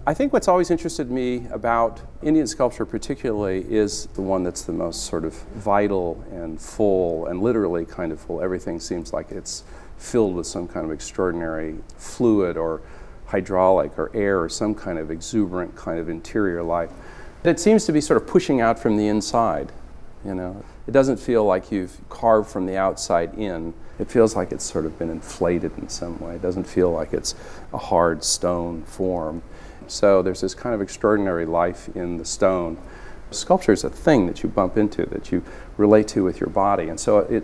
I think what's always interested me about Indian sculpture particularly is the one that's the most sort of vital and full and literally kind of full. Everything seems like it's filled with some kind of extraordinary fluid or hydraulic or air or some kind of exuberant kind of interior life. It seems to be sort of pushing out from the inside, you know. It doesn't feel like you've carved from the outside in. It feels like it's sort of been inflated in some way. It doesn't feel like it's a hard stone form. So there's this kind of extraordinary life in the stone. Sculpture is a thing that you bump into, that you relate to with your body. And so I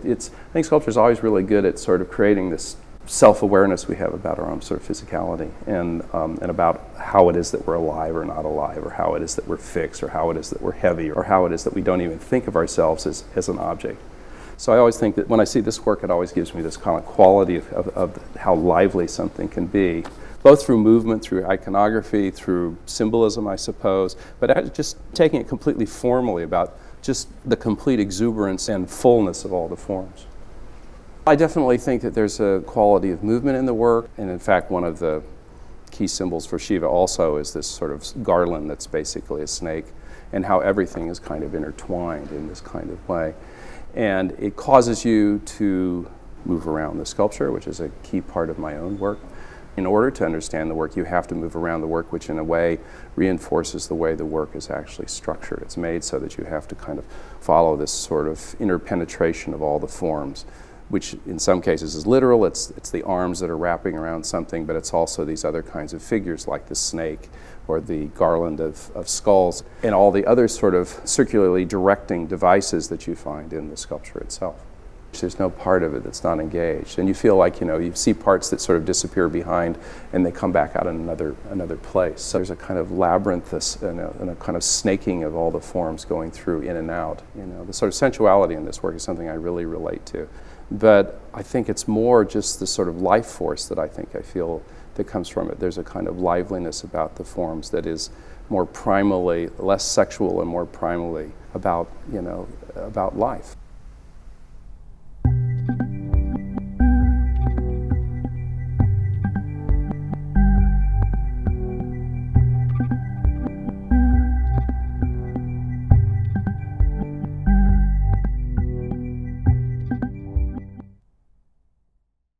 think sculpture is always really good at sort of creating this self-awareness we have about our own sort of physicality and about how it is that we're alive or not alive, or how it is that we're fixed, or how it is that we're heavy, or how it is that we don't even think of ourselves as an object. So I always think that when I see this work, it always gives me this kind of quality of how lively something can be, both through movement, through iconography, through symbolism, I suppose, but just taking it completely formally about just the complete exuberance and fullness of all the forms. I definitely think that there's a quality of movement in the work, and in fact one of the key symbols for Shiva also is this sort of garland that's basically a snake, and how everything is kind of intertwined in this kind of way. And it causes you to move around the sculpture, which is a key part of my own work. In order to understand the work, you have to move around the work, which in a way reinforces the way the work is actually structured. It's made so that you have to kind of follow this sort of interpenetration of all the forms, which in some cases is literal. It's the arms that are wrapping around something, but it's also these other kinds of figures like the snake or the garland of skulls and all the other sort of circularly directing devices that you find in the sculpture itself. There's no part of it that's not engaged, and you feel like, you know, you see parts that sort of disappear behind and they come back out in another place. So there's a kind of labyrinth and a kind of snaking of all the forms going through in and out. You know, the sort of sensuality in this work is something I really relate to. But I think it's more just the sort of life force that I feel that comes from it. There's a kind of liveliness about the forms that is more primally, less sexual and more primally about, you know, about life.